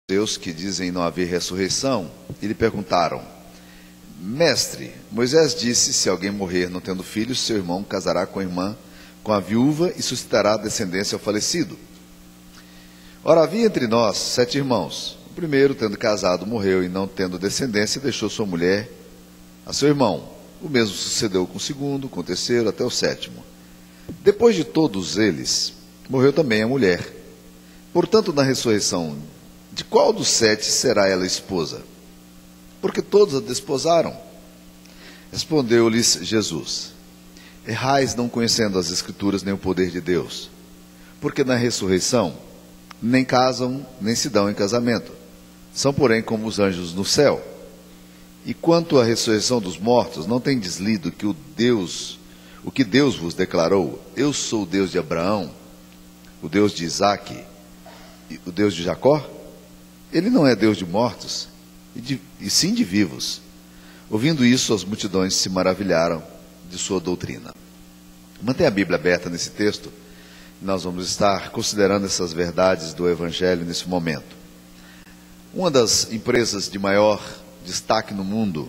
Deus que dizem não haver ressurreição, e lhe perguntaram: Mestre, Moisés disse, se alguém morrer não tendo filhos, seu irmão casará com a irmã, com a viúva, e suscitará descendência ao falecido. Ora, havia entre nós 7 irmãos. O primeiro, tendo casado, morreu, e não tendo descendência, deixou sua mulher a seu irmão. O mesmo sucedeu com o segundo, com o terceiro, até o 7º. Depois de todos eles, morreu também a mulher. Portanto, na ressurreição, de qual dos 7 será ela esposa? Porque todos a desposaram. Respondeu-lhes Jesus: Errais não conhecendo as Escrituras nem o poder de Deus. Porque na ressurreição nem casam, nem se dão em casamento. São, porém, como os anjos no céu. E quanto à ressurreição dos mortos, não tendes lido que o que Deus vos declarou: Eu sou o Deus de Abraão, o Deus de Isaque, e o Deus de Jacó? Ele não é Deus de mortos, e sim de vivos. Ouvindo isso, as multidões se maravilharam de sua doutrina. Mantenha a Bíblia aberta nesse texto. Nós vamos estar considerando essas verdades do Evangelho nesse momento. Uma das empresas de maior destaque no mundo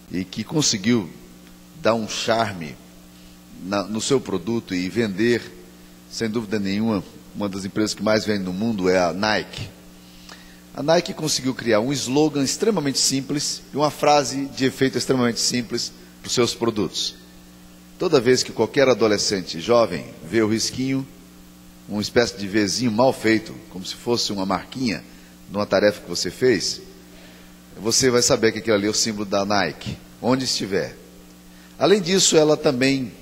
e que conseguiu dar um charme no seu produto e vender, sem dúvida nenhuma, uma das empresas que mais vende no mundo é a Nike. A Nike conseguiu criar um slogan extremamente simples e uma frase de efeito extremamente simples para os seus produtos. Toda vez que qualquer adolescente jovem vê o risquinho, uma espécie de Vzinho mal feito, como se fosse uma marquinha de uma tarefa que você fez, você vai saber que aquilo ali é o símbolo da Nike, onde estiver. Além disso, ela também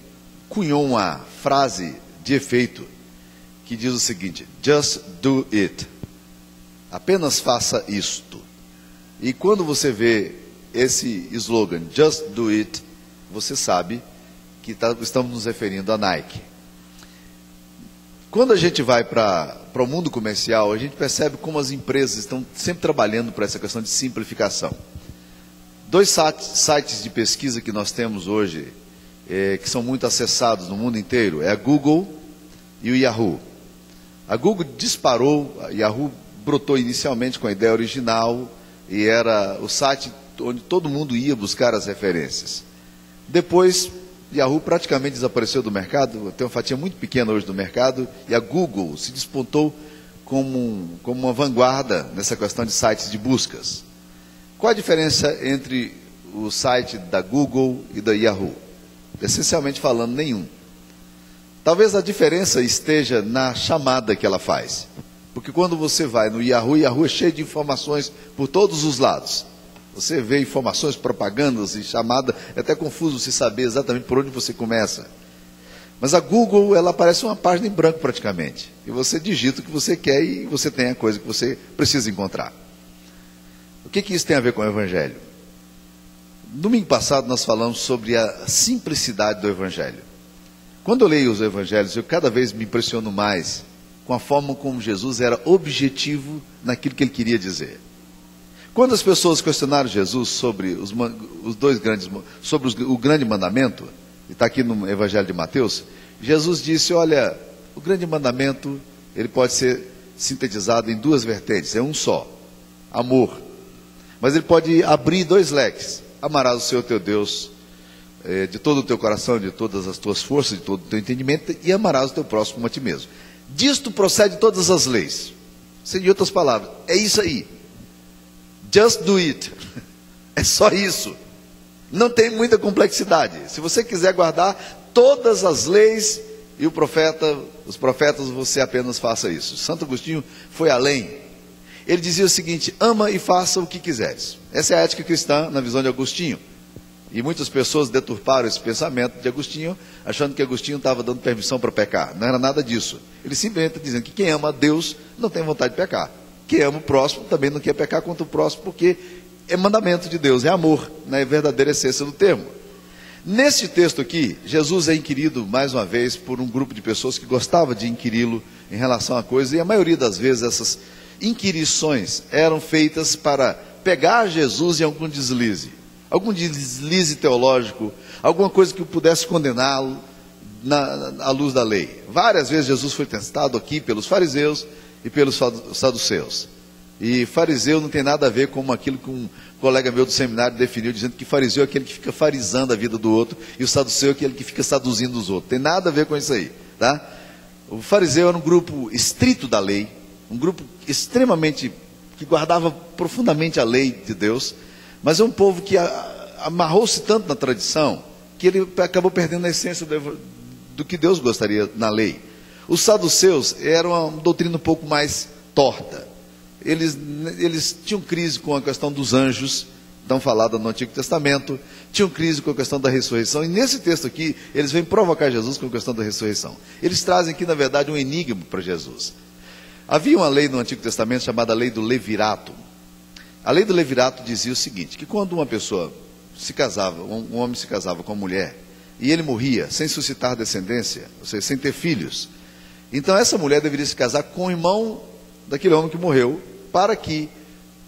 cunhou uma frase de efeito que diz o seguinte: Just do it. Apenas faça isto. E quando você vê esse slogan, Just do it, você sabe que estamos nos referindo à Nike. Quando a gente vai para o mundo comercial, a gente percebe como as empresas estão sempre trabalhando para essa questão de simplificação. 2 sites de pesquisa que nós temos hoje, que são muito acessados no mundo inteiro, é a Google e o Yahoo. A Google disparou, a Yahoo brotou inicialmente com a ideia original e era o site onde todo mundo ia buscar as referências. Depois, Yahoo praticamente desapareceu do mercado, tem uma fatia muito pequena hoje do mercado, e a Google se despontou como uma vanguarda nessa questão de sites de buscas. Qual a diferença entre o site da Google e da Yahoo? Essencialmente falando, nenhum. Talvez a diferença esteja na chamada que ela faz. Porque quando você vai no Yahoo, Yahoo é cheio de informações por todos os lados. Você vê informações, propagandas e chamada, é até confuso se saber exatamente por onde você começa. Mas a Google, ela aparece uma página em branco praticamente. E você digita o que você quer e você tem a coisa que você precisa encontrar. O que isso tem a ver com o Evangelho? Domingo passado nós falamos sobre a simplicidade do Evangelho. Quando eu leio os Evangelhos, eu cada vez me impressiono mais com a forma como Jesus era objetivo naquilo que ele queria dizer. Quando as pessoas questionaram Jesus sobre o grande mandamento, e está aqui no Evangelho de Mateus, Jesus disse: olha, o grande mandamento, ele pode ser sintetizado em 2 vertentes, é um só, amor. Mas ele pode abrir 2 leques: amarás o Senhor teu Deus de todo o teu coração, de todas as tuas forças, de todo o teu entendimento, e amarás o teu próximo como a ti mesmo. Disto procede todas as leis. Em outras palavras, é isso aí. Just do it. É só isso. Não tem muita complexidade. Se você quiser guardar todas as leis e os profetas, você apenas faça isso. Santo Agostinho foi além. Ele dizia o seguinte: ama e faça o que quiseres. Essa é a ética cristã na visão de Agostinho. E muitas pessoas deturparam esse pensamento de Agostinho, achando que Agostinho estava dando permissão para pecar. Não era nada disso. Ele simplesmente está dizendo que quem ama a Deus não tem vontade de pecar. Quem ama o próximo também não quer pecar contra o próximo, porque é mandamento de Deus, é amor, na verdadeira essência do termo. Nesse texto aqui, Jesus é inquirido mais uma vez por um grupo de pessoas que gostava de inquiri-lo em relação a coisas, e a maioria das vezes essas inquirições eram feitas para pegar Jesus em algum deslize teológico, alguma coisa que pudesse condená-lo à luz da lei. Várias vezes Jesus foi testado aqui pelos fariseus e pelos saduceus. E fariseu não tem nada a ver com aquilo que um colega meu do seminário definiu, dizendo que fariseu é aquele que fica farisando a vida do outro, e o saduceu é aquele que fica seduzindo os outros. Tem nada a ver com isso aí, tá? O fariseu era um grupo estrito da lei, um grupo extremamente, que guardava profundamente a lei de Deus, mas é um povo que amarrou-se tanto na tradição, que ele acabou perdendo a essência do que Deus gostaria na lei. Os saduceus eram uma doutrina um pouco mais torta. Eles tinham crise com a questão dos anjos, tão falada no Antigo Testamento, tinham crise com a questão da ressurreição, e nesse texto aqui, eles vêm provocar Jesus com a questão da ressurreição. Eles trazem aqui, na verdade, um enigma para Jesus. Havia uma lei no Antigo Testamento chamada lei do levirato. A lei do levirato dizia o seguinte, que quando uma pessoa se casava, um homem se casava com uma mulher, e ele morria sem suscitar descendência, ou seja, sem ter filhos, então essa mulher deveria se casar com o irmão daquele homem que morreu, para que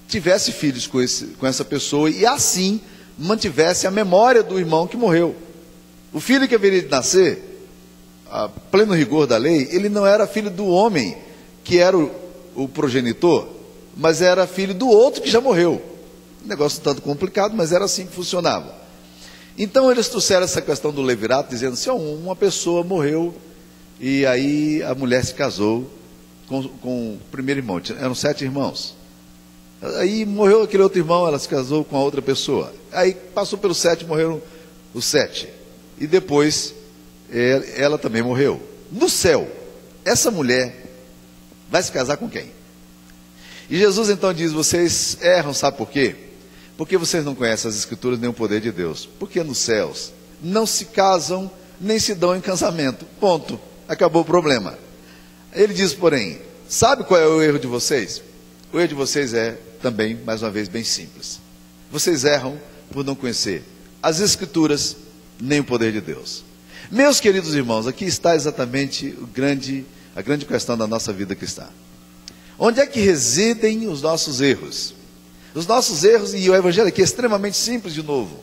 tivesse filhos com essa pessoa, e assim mantivesse a memória do irmão que morreu. O filho que haveria de nascer, a pleno rigor da lei, ele não era filho do homem, que era o progenitor, mas era filho do outro que já morreu. Um negócio tanto complicado, mas era assim que funcionava. Então eles trouxeram essa questão do levirato, dizendo assim, uma pessoa morreu, e aí a mulher se casou com o primeiro irmão, eram 7 irmãos. Aí morreu aquele outro irmão, ela se casou com a outra pessoa. Aí passou pelos 7, morreram os 7. E depois ela também morreu. No céu, essa mulher vai se casar com quem? E Jesus então diz, vocês erram, sabe por quê? Porque vocês não conhecem as Escrituras nem o poder de Deus. Porque nos céus não se casam nem se dão em casamento. Ponto. Acabou o problema. Ele diz, porém, sabe qual é o erro de vocês? O erro de vocês é também, mais uma vez, bem simples. Vocês erram por não conhecer as Escrituras nem o poder de Deus. Meus queridos irmãos, aqui está exatamente a grande questão da nossa vida cristã. Onde é que residem os nossos erros? Os nossos erros, e o Evangelho aqui é extremamente simples de novo.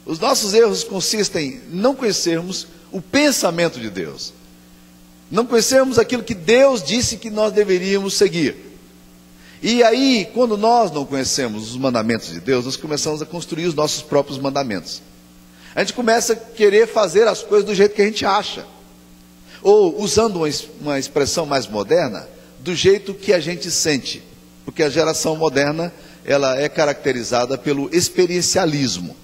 Os nossos erros consistem em não conhecermos o pensamento de Deus. Não conhecermos aquilo que Deus disse que nós deveríamos seguir. E aí, quando nós não conhecemos os mandamentos de Deus, nós começamos a construir os nossos próprios mandamentos. A gente começa a querer fazer as coisas do jeito que a gente acha. Ou, usando uma expressão mais moderna, do jeito que a gente sente. Porque a geração moderna, ela é caracterizada pelo experiencialismo.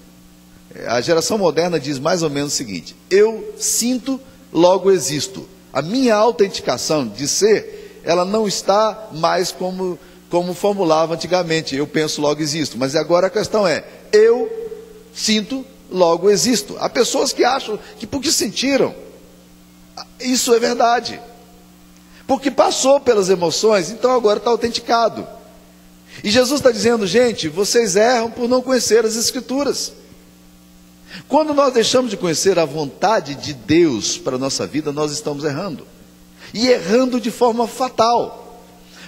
A geração moderna diz mais ou menos o seguinte, eu sinto, logo existo. A minha autenticação de ser, ela não está mais como formulava antigamente, eu penso, logo existo. Mas agora a questão é, eu sinto, logo existo. Há pessoas que acham que porque sentiram, isso é verdade. Porque passou pelas emoções, então agora está autenticado. E Jesus está dizendo, gente, vocês erram por não conhecer as Escrituras. Quando nós deixamos de conhecer a vontade de Deus para a nossa vida, nós estamos errando. E errando de forma fatal.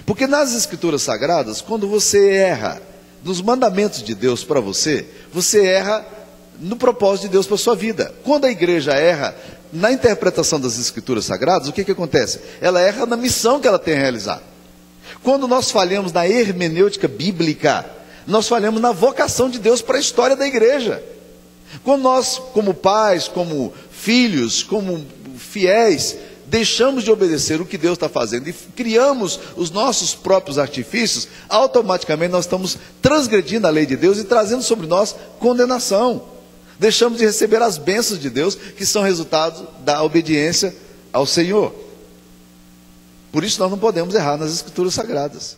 Porque nas Escrituras Sagradas, quando você erra nos mandamentos de Deus para você, você erra no propósito de Deus para a sua vida. Quando a igreja erra na interpretação das Escrituras Sagradas, o que acontece? Ela erra na missão que ela tem a realizar. Quando nós falhamos na hermenêutica bíblica, nós falhamos na vocação de Deus para a história da igreja. Quando nós, como pais, como filhos, como fiéis, deixamos de obedecer o que Deus está fazendo e criamos os nossos próprios artifícios, automaticamente nós estamos transgredindo a lei de Deus e trazendo sobre nós condenação. Deixamos de receber as bênçãos de Deus, que são resultado da obediência ao Senhor. Por isso nós não podemos errar nas Escrituras Sagradas.